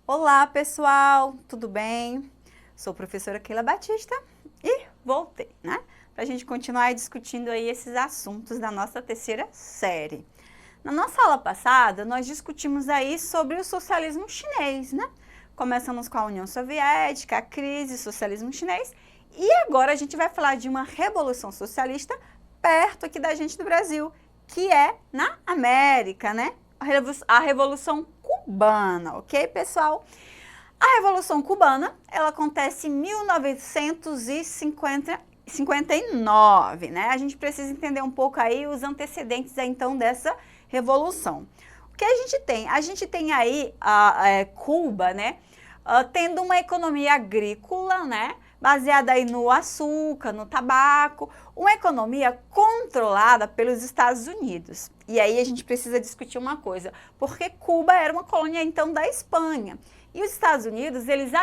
Olá, pessoal, tudo bem? Sou a professora Keila Batista e voltei, né? Para a gente continuar aí discutindo aí esses assuntos da nossa terceira série. Na nossa aula passada, nós discutimos aí sobre o socialismo chinês, né? Começamos com a União Soviética, a crise, o socialismo chinês, e agora a gente vai falar de uma revolução socialista perto aqui da gente do Brasil, que é na América, né? A Revolução Cubana, ok, pessoal? A Revolução Cubana, ela acontece em 1959, né? A gente precisa entender um pouco aí os antecedentes aí, então dessa revolução. O que a gente tem? A gente tem aí Cuba, né? Tendo uma economia agrícola, né? Baseada aí no açúcar, no tabaco, uma economia controlada pelos Estados Unidos. E aí a gente precisa discutir uma coisa, porque Cuba era uma colônia então da Espanha. E os Estados Unidos, eles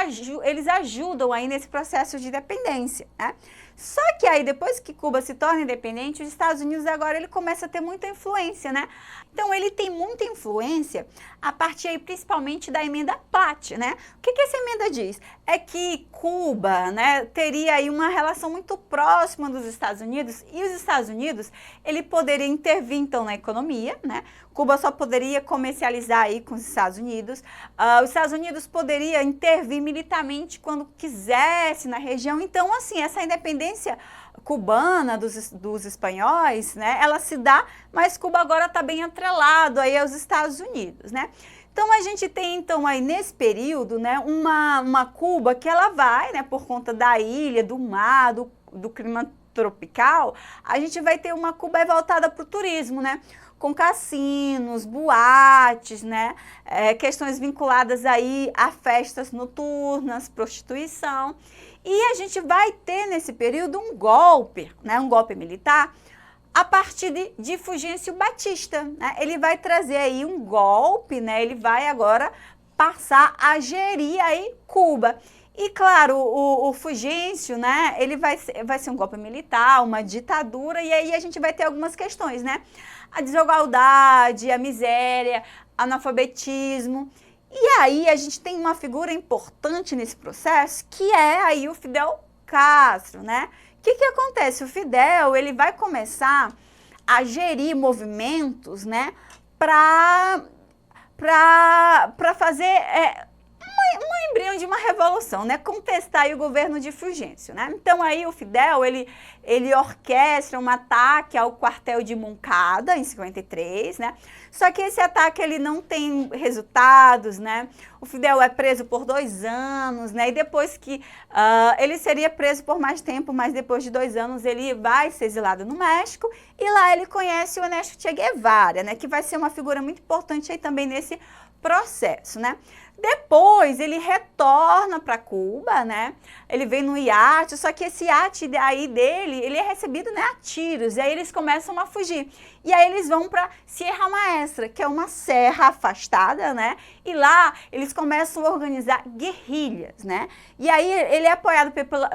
ajudam aí nesse processo de independência, né? Só que aí, depois que Cuba se torna independente, os Estados Unidos agora ele começa a ter muita influência, né? Então, ele tem muita influência a partir aí, principalmente da emenda Platt, né? O que essa emenda diz? É que Cuba, né, teria aí uma relação muito próxima dos Estados Unidos e os Estados Unidos, ele poderia intervir, então, na economia, né? Cuba só poderia comercializar aí com os Estados Unidos. Os Estados Unidos poderia intervir militarmente quando quisesse na região. Então, assim, essa independência cubana dos espanhóis, né, ela se dá, mas Cuba agora está bem atrelado aí aos Estados Unidos, né? Então, a gente tem, então, aí nesse período, né, uma Cuba que ela vai, né, por conta da ilha, do mar, do clima tropical, a gente vai ter uma Cuba voltada para o turismo, né? Com cassinos, boates, né? Questões vinculadas aí a festas noturnas, prostituição. E a gente vai ter nesse período um golpe, né? Um golpe militar, a partir de Fulgêncio Batista, né? Ele vai trazer aí um golpe, né? Ele vai agora passar a gerir aí Cuba. E claro, o Fulgêncio, né, ele vai ser um golpe militar, uma ditadura, e aí a gente vai ter algumas questões, né? A desigualdade, a miséria, analfabetismo. E aí a gente tem uma figura importante nesse processo, que é aí o Fidel Castro, né? O que acontece? O Fidel, ele vai começar a gerir movimentos, né, para fazer um embrião de uma revolução, né? Contestar aí o governo de Fulgêncio, né? Então aí o Fidel, ele orquestra um ataque ao quartel de Moncada em 53, né? Só que esse ataque ele não tem resultados, né? O Fidel é preso por 2 anos, né? E depois que ele seria preso por mais tempo, mas depois de 2 anos ele vai ser exilado no México e lá ele conhece o Ernesto Che Guevara, né? Que vai ser uma figura muito importante aí também nesse processo, né? Depois ele retorna para Cuba, né? Ele vem no iate, só que esse iate aí dele, ele é recebido, né, a tiros, e aí eles começam a fugir. E aí eles vão para Sierra Maestra, que é uma serra afastada, né? E lá eles começam a organizar guerrilhas, né? E aí ele é apoiado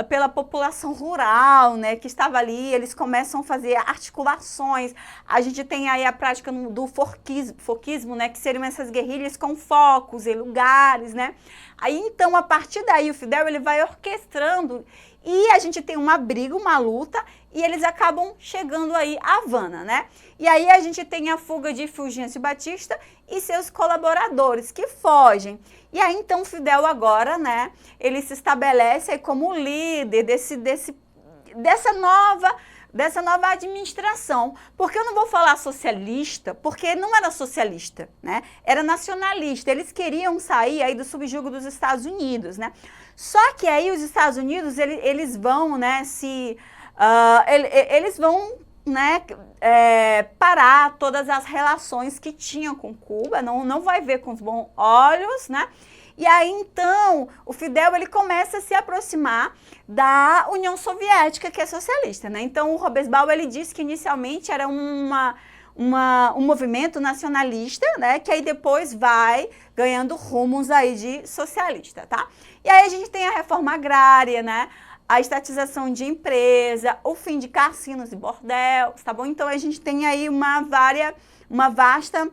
pela população rural, né, que estava ali, eles começam a fazer articulações. A gente tem aí a prática do foquismo, né, que seriam essas guerrilhas com focos em lugares, né? Aí então, a partir daí, o Fidel ele vai orquestrando e a gente tem uma briga, uma luta, e eles acabam chegando aí a Havana, né? E aí a gente tem a fuga de Fulgêncio Batista e seus colaboradores que fogem. E aí então o Fidel agora, né, ele se estabelece aí como líder dessa nova administração, porque eu não vou falar socialista, porque não era socialista, né? Era nacionalista. Eles queriam sair aí do subjugo dos Estados Unidos, né? Só que aí os Estados Unidos eles vão, né, eles vão, né, parar todas as relações que tinham com Cuba, não vai ver com os bons olhos, né? E aí, então, o Fidel, ele começa a se aproximar da União Soviética, que é socialista, né? Então, o Robespierre, ele disse que inicialmente era um movimento nacionalista, né? Que aí depois vai ganhando rumos aí de socialista, tá? E aí a gente tem a reforma agrária, né? A estatização de empresa, o fim de cassinos e bordéis, tá bom? Então, a gente tem aí uma vasta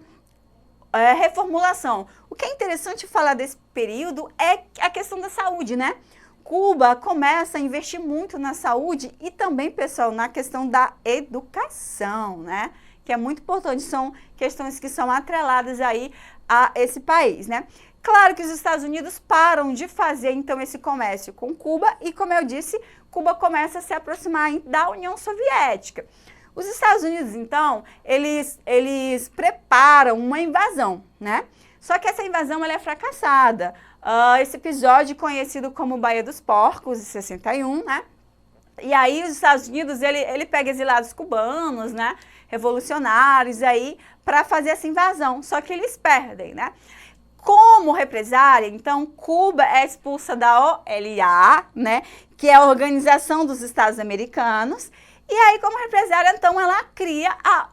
reformulação. O que é interessante falar desse período é a questão da saúde, né? Cuba começa a investir muito na saúde e também, pessoal, na questão da educação, né? Que é muito importante, são questões que são atreladas aí a esse país, né? Claro que os Estados Unidos param de fazer, então, esse comércio com Cuba e, como eu disse, Cuba começa a se aproximar da União Soviética. Os Estados Unidos, então, eles preparam uma invasão, né? Só que essa invasão ela é fracassada. Esse episódio conhecido como Baía dos Porcos, em 61, né? E aí os Estados Unidos, ele pega exilados cubanos, né? Revolucionários aí, para fazer essa invasão. Só que eles perdem, né? Como represália, então, Cuba é expulsa da OLA, né? Que é a Organização dos Estados Americanos. E aí, como represália, então, ela cria a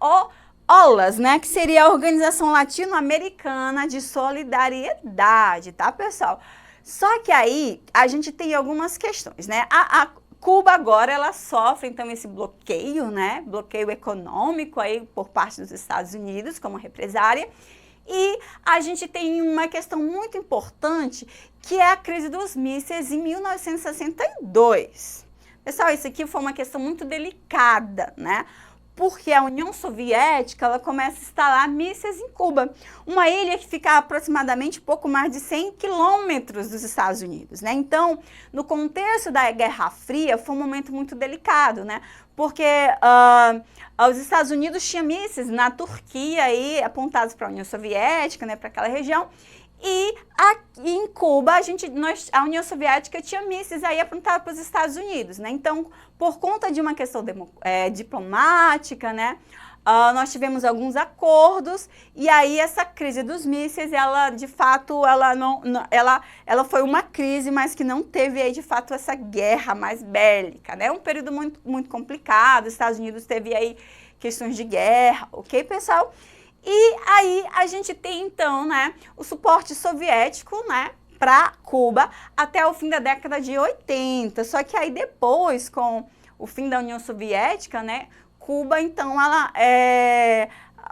OLAS, né? Que seria a Organização Latino-Americana de Solidariedade, tá, pessoal? Só que aí, a gente tem algumas questões, né? A Cuba agora, ela sofre, então, esse bloqueio, né? Bloqueio econômico aí por parte dos Estados Unidos, como represália. E a gente tem uma questão muito importante, que é a crise dos mísseis em 1962. Pessoal, isso aqui foi uma questão muito delicada, né? Porque a União Soviética, ela começa a instalar mísseis em Cuba, uma ilha que fica a aproximadamente pouco mais de 100 quilômetros dos Estados Unidos, né? Então, no contexto da Guerra Fria, foi um momento muito delicado, né? Porque os Estados Unidos tinham mísseis na Turquia aí, apontados para a União Soviética, né, para aquela região, e aqui em Cuba, a União Soviética tinha mísseis aí apontados para os Estados Unidos, né? Então, por conta de uma questão diplomática, né, nós tivemos alguns acordos, e aí essa crise dos mísseis, ela, de fato, ela foi uma crise, mas que não teve aí, de fato, essa guerra mais bélica, né? Um período muito, muito complicado, os Estados Unidos teve aí questões de guerra, ok, pessoal? E aí a gente tem, então, né, o suporte soviético, né, para Cuba até o fim da década de 80. Só que aí depois, com o fim da União Soviética, né, Cuba, então,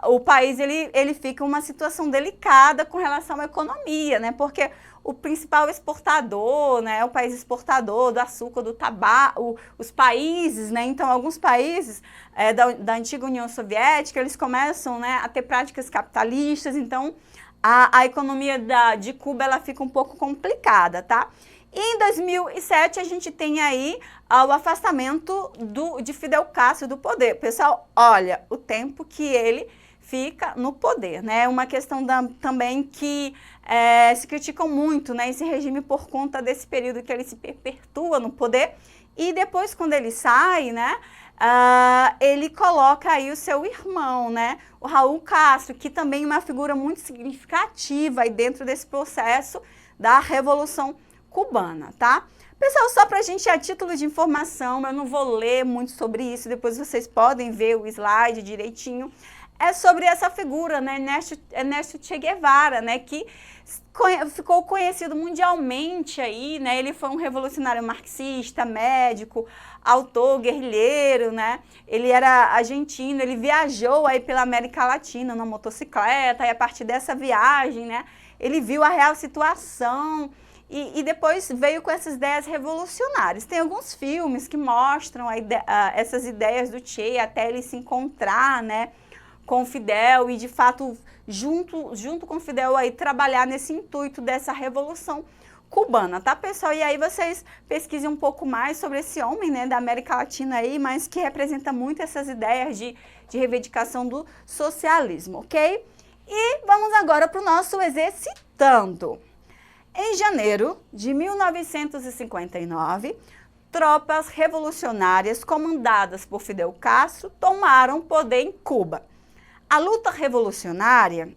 o país, ele fica em uma situação delicada com relação à economia, né, porque o principal exportador, né, o país exportador do açúcar, do tabaco, os países, né, então alguns países da antiga União Soviética, eles começam, né, a ter práticas capitalistas, então a economia de Cuba, ela fica um pouco complicada, tá? E em 2007 a gente tem aí o afastamento de Fidel Castro do poder. Pessoal, olha o tempo que ele fica no poder, né? Uma questão também que se criticam muito, né, esse regime por conta desse período que ele se perpetua no poder e depois quando ele sai, né, ele coloca aí o seu irmão, né, o Raul Castro, que também é uma figura muito significativa aí dentro desse processo da Revolução Cubana, tá? Pessoal, só pra gente, a título de informação, eu não vou ler muito sobre isso, depois vocês podem ver o slide direitinho, é sobre essa figura, né, Ernesto Che Guevara, né, que ficou conhecido mundialmente aí, né, ele foi um revolucionário marxista, médico, autor, guerrilheiro, né, ele era argentino, ele viajou aí pela América Latina na motocicleta, e a partir dessa viagem, né, ele viu a real situação e depois veio com essas ideias revolucionárias. Tem alguns filmes que mostram essas ideias do Che até ele se encontrar, né, com Fidel e, de fato, junto com Fidel aí, trabalhar nesse intuito dessa revolução cubana, tá, pessoal? E aí vocês pesquisem um pouco mais sobre esse homem, né, da América Latina aí, mas que representa muito essas ideias de reivindicação do socialismo, ok? E vamos agora para o nosso exercitando. Em janeiro de 1959, tropas revolucionárias comandadas por Fidel Castro tomaram poder em Cuba. A luta revolucionária,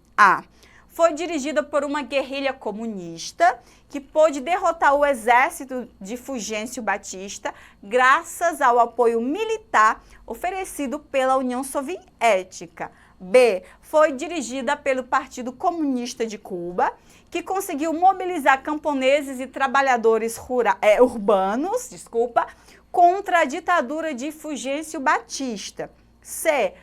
foi dirigida por uma guerrilha comunista que pôde derrotar o exército de Fulgêncio Batista graças ao apoio militar oferecido pela União Soviética. B, foi dirigida pelo Partido Comunista de Cuba, que conseguiu mobilizar camponeses e trabalhadores urbanos, contra a ditadura de Fulgêncio Batista. C,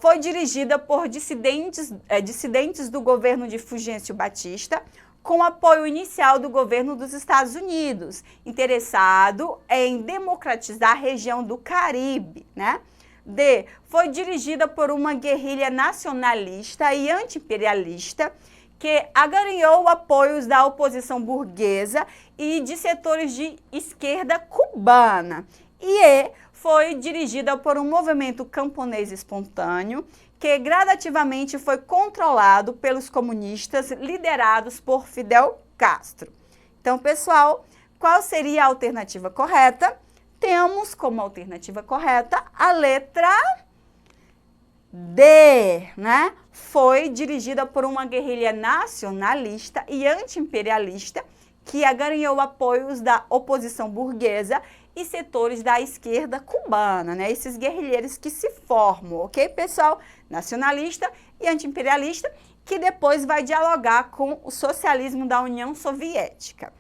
foi dirigida por dissidentes do governo de Fulgêncio Batista, com apoio inicial do governo dos Estados Unidos, interessado em democratizar a região do Caribe, né? D. Foi dirigida por uma guerrilha nacionalista e anti-imperialista que agaranhou apoios da oposição burguesa e de setores de esquerda cubana. E E. Foi dirigida por um movimento camponês espontâneo que gradativamente foi controlado pelos comunistas liderados por Fidel Castro. Então, pessoal, qual seria a alternativa correta? Temos como alternativa correta a letra D, né? Foi dirigida por uma guerrilha nacionalista e anti-imperialista que ganhou apoios da oposição burguesa e setores da esquerda cubana, né? Esses guerrilheiros que se formam, ok, pessoal? Nacionalista e anti-imperialista, que depois vai dialogar com o socialismo da União Soviética.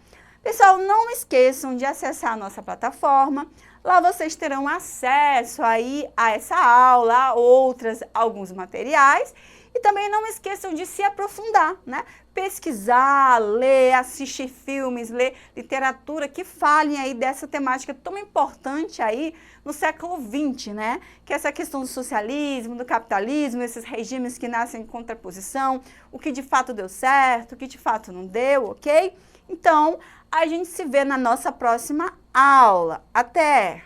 Pessoal, não esqueçam de acessar a nossa plataforma. Lá vocês terão acesso aí a essa aula, a alguns materiais. E também não esqueçam de se aprofundar, né? Pesquisar, ler, assistir filmes, ler literatura que falem aí dessa temática tão importante aí no século XX, né? Que é essa questão do socialismo, do capitalismo, esses regimes que nascem em contraposição, o que de fato deu certo, o que de fato não deu, ok? Então, a gente se vê na nossa próxima aula. Até!